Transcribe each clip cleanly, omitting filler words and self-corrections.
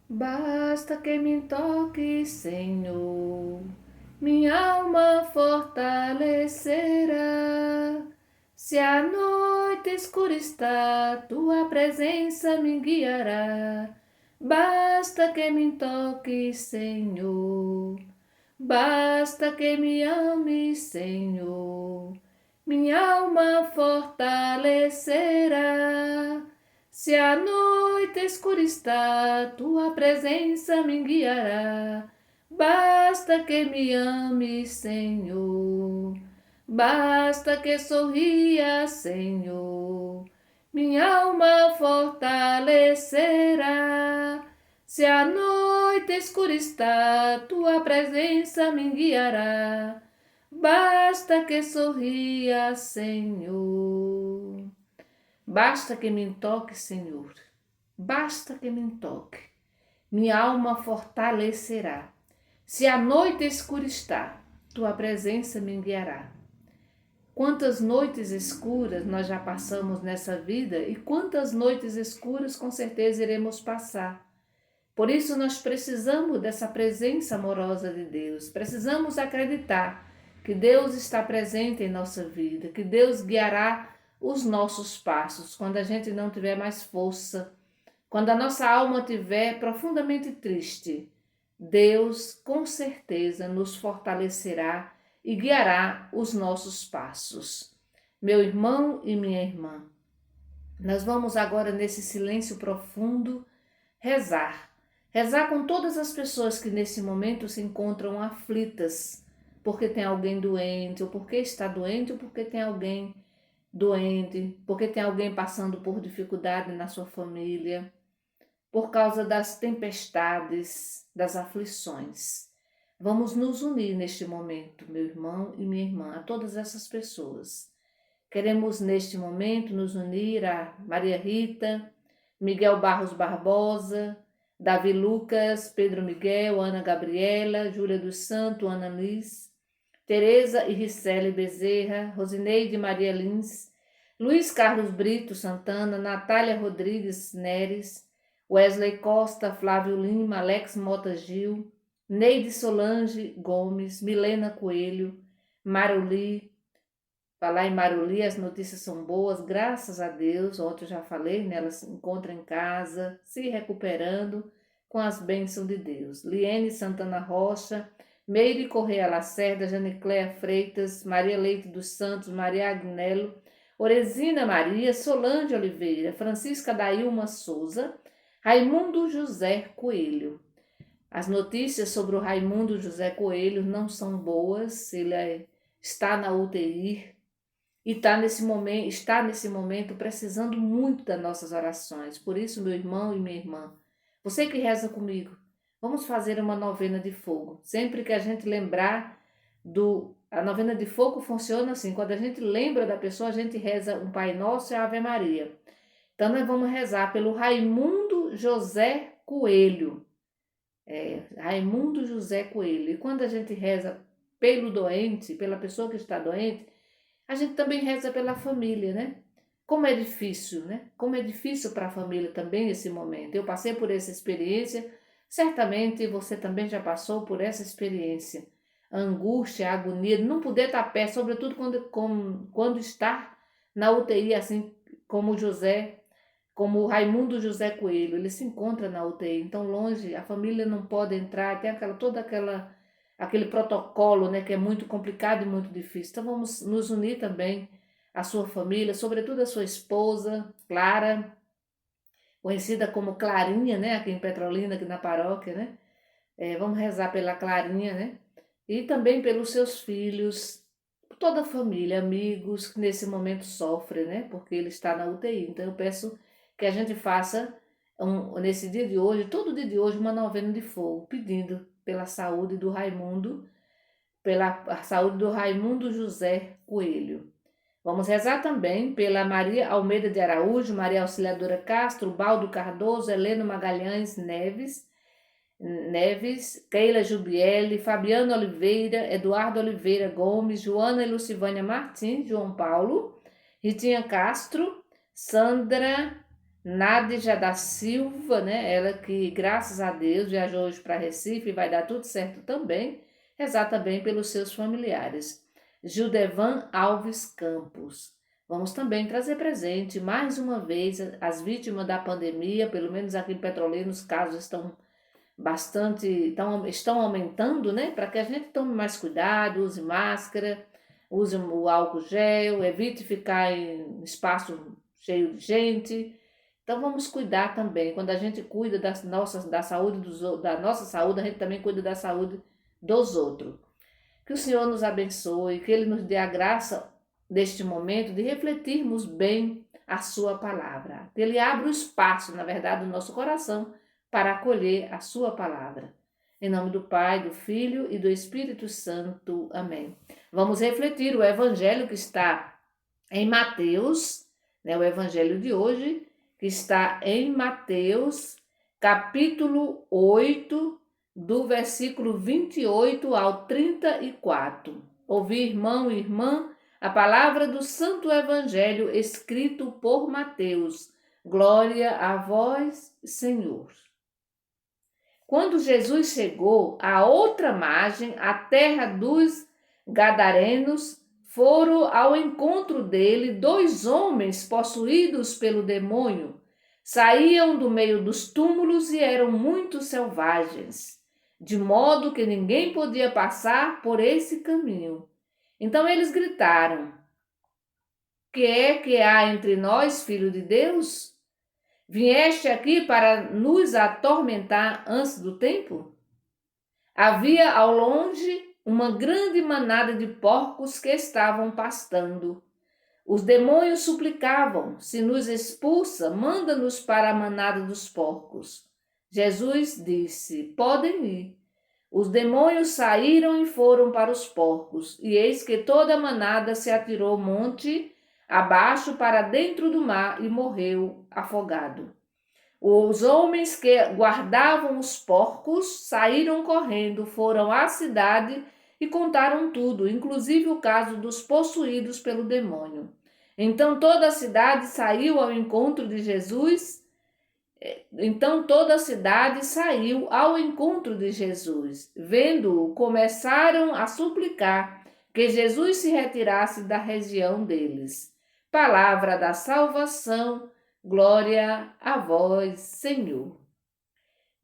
Basta que me toque, Senhor, minha alma fortalecerá. Se a noite escura está, tua presença me guiará. Basta que me toque, Senhor, basta que me ame, Senhor, minha alma fortalecerá. Se a noite escura está, tua presença me guiará. Basta que me ame, Senhor. Basta que sorria, Senhor. Minha alma fortalecerá. Se a noite escura está, tua presença me guiará. Basta que sorria, Senhor. Basta que me toque, Senhor. Basta que me toque. Minha alma fortalecerá. Se a noite escura está, tua presença me guiará. Quantas noites escuras nós já passamos nessa vida e quantas noites escuras com certeza iremos passar. Por isso nós precisamos dessa presença amorosa de Deus. Precisamos acreditar que Deus está presente em nossa vida, que Deus guiará os nossos passos quando a gente não tiver mais força, quando a nossa alma estiver profundamente triste. Deus com certeza nos fortalecerá e guiará os nossos passos. Meu irmão e minha irmã, nós vamos agora nesse silêncio profundo rezar. Rezar com todas as pessoas que nesse momento se encontram aflitas, porque tem alguém doente, ou porque está doente, ou porque tem alguém doente, porque tem alguém passando por dificuldade na sua família, por causa das tempestades, das aflições. Vamos nos unir neste momento, meu irmão e minha irmã, a todas essas pessoas. Queremos neste momento nos unir a Maria Rita, Miguel Barros Barbosa, Davi Lucas, Pedro Miguel, Ana Gabriela, Júlia dos Santos, Ana Liz, Tereza e Ricele Bezerra, Rosineide Maria Lins, Luiz Carlos Brito Santana, Natália Rodrigues Neres, Wesley Costa, Flávio Lima, Alex Mota Gil, Neide Solange Gomes, Milena Coelho, Maruli. Falar em Maruli, as notícias são boas, graças a Deus. Ontem eu já falei, né? Ela se encontra em casa, se recuperando com as bênçãos de Deus. Liene Santana Rocha, Meire Correia Lacerda, Janicléa Freitas, Maria Leite dos Santos, Maria Agnello, Oresina Maria, Solange Oliveira, Francisca Dailma Souza, Raimundo José Coelho. As notícias sobre o Raimundo José Coelho não são boas, está na UTI, e está nesse momento precisando muito das nossas orações. Por isso, meu irmão e minha irmã, você que reza comigo, vamos fazer uma novena de fogo. Sempre que a gente lembrar a novena de fogo funciona assim, quando a gente lembra da pessoa, a gente reza um Pai Nosso e a Ave Maria. Então nós vamos rezar pelo Raimundo José Coelho. Raimundo José Coelho. E quando a gente reza pelo doente, pela pessoa que está doente, a gente também reza pela família, né? Como é difícil, né? Como é difícil para a família também esse momento. Eu passei por essa experiência, certamente você também já passou por essa experiência. A angústia, a agonia de não poder estar perto, sobretudo quando está na UTI, assim como José, como o Raimundo José Coelho, ele se encontra na UTI, então longe, a família não pode entrar, tem aquele protocolo, né, que é muito complicado e muito difícil. Então vamos nos unir também à sua família, sobretudo a sua esposa, Clara, conhecida como Clarinha, né, aqui em Petrolina, aqui na paróquia, né? Vamos rezar pela Clarinha, né? E também pelos seus filhos, por toda a família, amigos que nesse momento sofrem, né? Porque ele está na UTI. Então eu peço que a gente faça nesse dia de hoje, todo dia de hoje, uma novena de fogo, pedindo pela saúde do Raimundo, pela a saúde do Raimundo José Coelho. Vamos rezar também pela Maria Almeida de Araújo, Maria Auxiliadora Castro, Baldo Cardoso, Helena Magalhães Neves, Keila Jubiele, Fabiano Oliveira, Eduardo Oliveira Gomes, Joana e Lucivânia Martins, João Paulo, Ritinha Castro, Sandra Nádia da Silva, né? Ela que, graças a Deus, viajou hoje para Recife e vai dar tudo certo também. Rezar também pelos seus familiares. Gildevan Alves Campos. Vamos também trazer presente, mais uma vez, as vítimas da pandemia, pelo menos aqui em Petrolina, os casos estão aumentando, né? Para que a gente tome mais cuidado, use máscara, use o álcool gel, evite ficar em espaço cheio de gente. Então vamos cuidar também. Quando a gente cuida da saúde da nossa saúde, a gente também cuida da saúde dos outros. Que o Senhor nos abençoe, que Ele nos dê a graça deste momento de refletirmos bem a sua palavra. Que Ele abra o espaço, na verdade, do nosso coração para acolher a sua palavra. Em nome do Pai, do Filho e do Espírito Santo. Amém. Vamos refletir o evangelho que está em Mateus, né, o evangelho de hoje, que está em Mateus, capítulo 8, do versículo 28 ao 34. Ouvir, irmão e irmã, a palavra do Santo Evangelho escrito por Mateus. Glória a vós, Senhor. Quando Jesus chegou à outra margem, a terra dos Gadarenos, foram ao encontro dele 2 homens possuídos pelo demônio. Saíam do meio dos túmulos e eram muito selvagens, de modo que ninguém podia passar por esse caminho. Então eles gritaram: Que é que há entre nós, filho de Deus? Vieste aqui para nos atormentar antes do tempo? Havia ao longe uma grande manada de porcos que estavam pastando. Os demônios suplicavam: Se nos expulsa, manda-nos para a manada dos porcos. Jesus disse: Podem ir. Os demônios saíram e foram para os porcos, e eis que toda a manada se atirou monte abaixo para dentro do mar e morreu afogado. Os homens que guardavam os porcos saíram correndo, foram à cidade e contaram tudo, inclusive o caso dos possuídos pelo demônio. Então toda a cidade saiu ao encontro de Jesus. Vendo-o, começaram a suplicar que Jesus se retirasse da região deles. Palavra da salvação. Glória a vós, Senhor.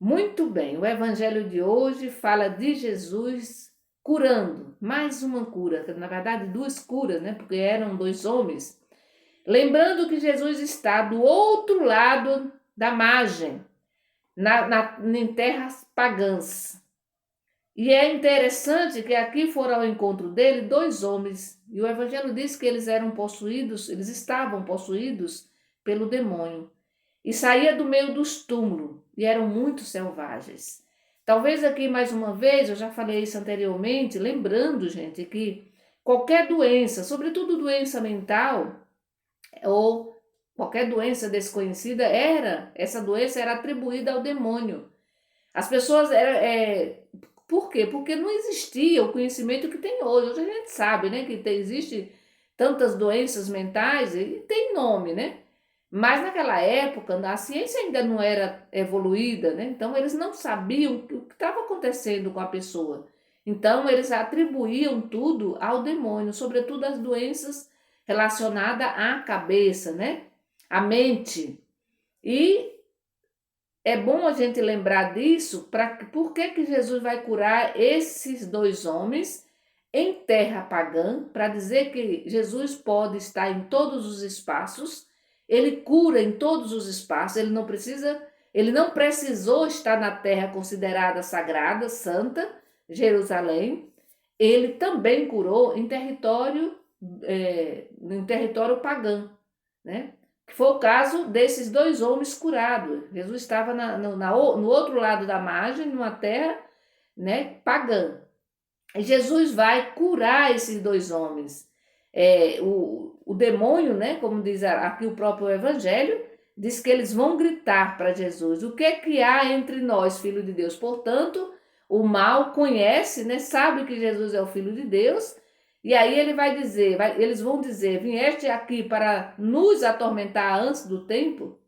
Muito bem, o evangelho de hoje fala de Jesus curando, mais uma cura, na verdade 2 curas, né? Porque eram 2 homens. Lembrando que Jesus está do outro lado da margem, em terras pagãs. E é interessante que aqui foram ao encontro dele 2 homens, e o evangelho diz que eles estavam possuídos pelo demônio, e saía do meio dos túmulos, e eram muito selvagens. Talvez aqui mais uma vez, eu já falei isso anteriormente, lembrando, gente, que qualquer doença, sobretudo doença mental, ou qualquer doença desconhecida, essa doença era atribuída ao demônio. As pessoas por quê? Porque não existia o conhecimento que tem hoje. Hoje a gente sabe, né, que existe tantas doenças mentais e tem nome, né? Mas naquela época a ciência ainda não era evoluída, né? Então eles não sabiam o que estava acontecendo com a pessoa. Então eles atribuíam tudo ao demônio, sobretudo as doenças relacionadas à cabeça, né? À mente. E é bom a gente lembrar disso, por que Jesus vai curar esses 2 homens em terra pagã, para dizer que Jesus pode estar em todos os espaços, ele cura em todos os espaços, ele não precisou estar na terra considerada sagrada, santa, Jerusalém, ele também curou em território pagão, né? Que foi o caso desses 2 homens curados. Jesus estava no outro lado da margem, numa terra, né, pagã. E Jesus vai curar esses 2 homens. O demônio, né, como diz aqui o próprio Evangelho, diz que eles vão gritar para Jesus: O que é que há entre nós, Filho de Deus? Portanto, o mal conhece, né, sabe que Jesus é o Filho de Deus. E aí eles vão dizer: Vieste aqui para nos atormentar antes do tempo?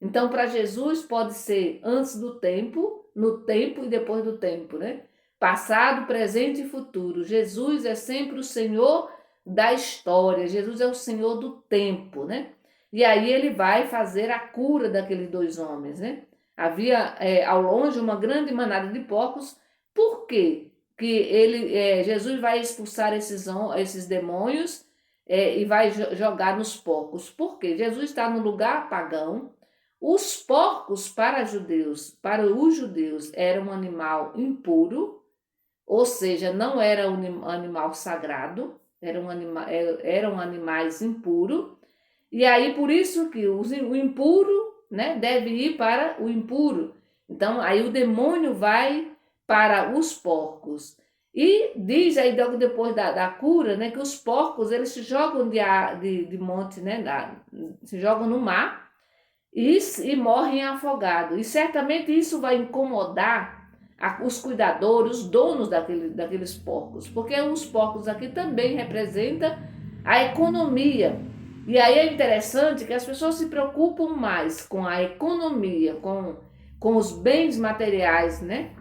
Então, para Jesus pode ser antes do tempo, no tempo e depois do tempo, né? Passado, presente e futuro. Jesus é sempre o Senhor da história. Jesus é o Senhor do tempo, né? E aí ele vai fazer a cura daqueles dois homens, né? Havia ao longe uma grande manada de porcos. Por quê? Que Jesus vai expulsar esses demônios e vai jogar nos porcos. Por quê? Jesus está no lugar pagão. Os porcos para os judeus, era um animal impuro, ou seja, não era um animal sagrado, eram animais impuros. E aí por isso que o impuro, né, deve ir para o impuro. Então aí o demônio vai para os porcos. E diz aí depois da cura, né, que os porcos eles se jogam de monte, né, se jogam no mar e morrem afogados. E certamente isso vai incomodar os cuidadores, os donos daqueles porcos, porque os porcos aqui também representam a economia. E aí é interessante que as pessoas se preocupam mais com a economia, com os bens materiais, né?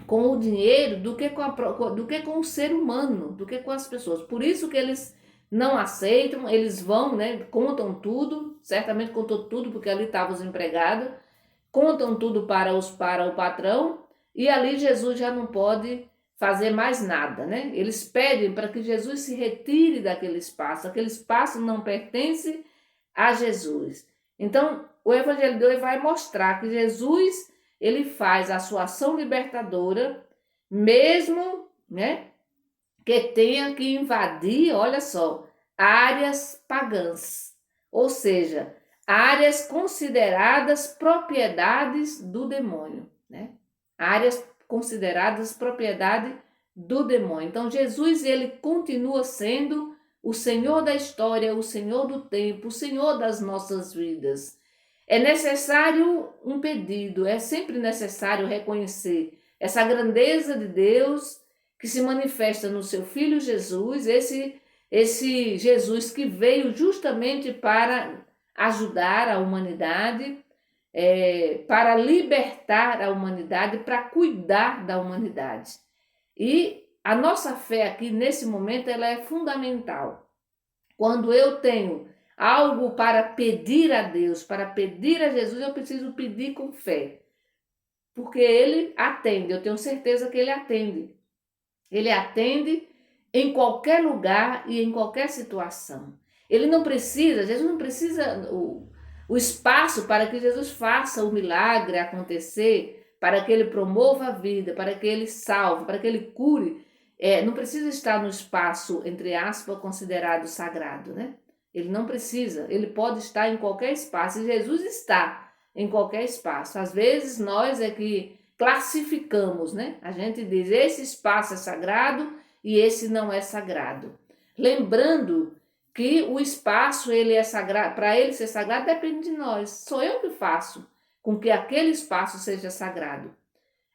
Com o dinheiro, do que com o ser humano, do que com as pessoas. Por isso que eles não aceitam, eles vão, né? Contam tudo, certamente contou tudo, porque ali estavam os empregados, contam tudo para o patrão, e ali Jesus já não pode fazer mais nada, né? Eles pedem para que Jesus se retire aquele espaço não pertence a Jesus. Então, o Evangelho de hoje vai mostrar que Jesus, ele faz a sua ação libertadora, mesmo, né, que tenha que invadir, olha só, áreas pagãs, ou seja, áreas consideradas propriedades do demônio, né? Áreas consideradas propriedade do demônio. Então Jesus ele continua sendo o Senhor da história, o Senhor do tempo, o Senhor das nossas vidas. É necessário um pedido, é sempre necessário reconhecer essa grandeza de Deus que se manifesta no seu Filho Jesus, esse Jesus que veio justamente para ajudar a humanidade, para libertar a humanidade, para cuidar da humanidade. E a nossa fé aqui, nesse momento, ela é fundamental. Quando eu tenho algo para pedir a Deus, para pedir a Jesus, eu preciso pedir com fé. Porque Ele atende, eu tenho certeza que Ele atende. Ele atende em qualquer lugar e em qualquer situação. Jesus não precisa o espaço para que Jesus faça o milagre acontecer, para que ele promova a vida, para que ele salve, para que ele cure. Não precisa estar no espaço, entre aspas, considerado sagrado, né? Ele não precisa, ele pode estar em qualquer espaço, e Jesus está em qualquer espaço. Às vezes nós é que classificamos, né? A gente diz, esse espaço é sagrado e esse não é sagrado. Lembrando que o espaço ele é sagrado, para ele ser sagrado depende de nós. Sou eu que faço com que aquele espaço seja sagrado.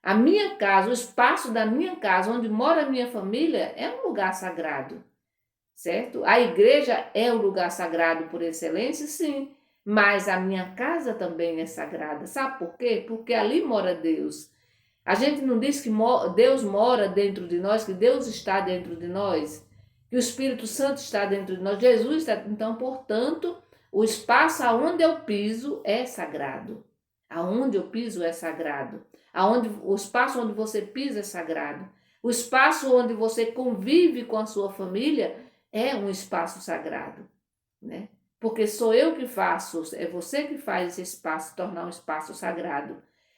A minha casa, o espaço da minha casa, onde mora a minha família, é um lugar sagrado, certo? A igreja é o lugar sagrado por excelência, sim, mas a minha casa também é sagrada. Sabe por quê? Porque ali mora Deus. A gente não diz que Deus mora dentro de nós, que Deus está dentro de nós, que o Espírito Santo está dentro de nós, Jesus está. Então, portanto, o espaço aonde eu piso é sagrado. Aonde eu piso é sagrado. O espaço onde você pisa é sagrado. O espaço onde você convive com a sua família é um espaço sagrado, né? Porque sou eu que faço, é você que faz esse espaço tornar um espaço sagrado.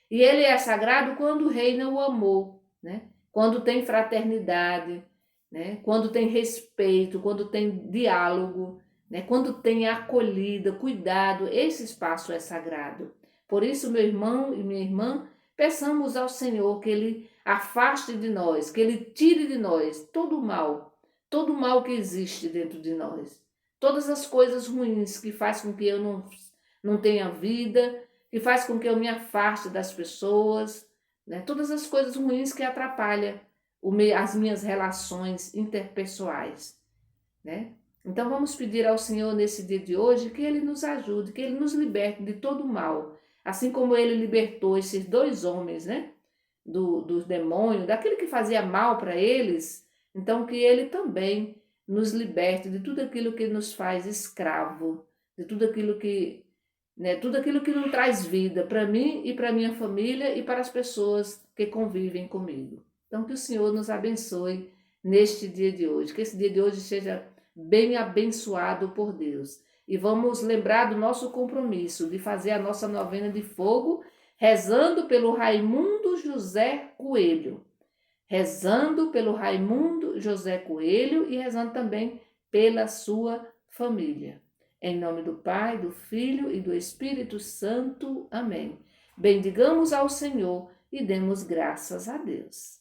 E ele é sagrado quando reina o amor, né? Quando tem fraternidade, né? Quando tem respeito, quando tem diálogo, né? Quando tem acolhida, cuidado, esse espaço é sagrado. Por isso, meu irmão e minha irmã, peçamos ao Senhor que Ele afaste de nós, que Ele tire de nós todo o mal que existe dentro de nós, todas as coisas ruins que faz com que eu não tenha vida, que faz com que eu me afaste das pessoas, né? Todas as coisas ruins que atrapalham as minhas relações interpessoais, né? Então vamos pedir ao Senhor nesse dia de hoje que Ele nos ajude, que Ele nos liberte de todo o mal. Assim como Ele libertou esses dois homens, né? Dos demônios, daquele que fazia mal para eles, então que Ele também nos liberte de tudo aquilo que nos faz escravo, de tudo aquilo que, né, tudo aquilo que não traz vida para mim e para minha família e para as pessoas que convivem comigo. Então que o Senhor nos abençoe neste dia de hoje, que esse dia de hoje seja bem abençoado por Deus. E vamos lembrar do nosso compromisso de fazer a nossa novena de fogo, rezando pelo Raimundo José Coelho. Rezando pelo Raimundo José Coelho e rezando também pela sua família. Em nome do Pai, do Filho e do Espírito Santo. Amém. Bendigamos ao Senhor e demos graças a Deus.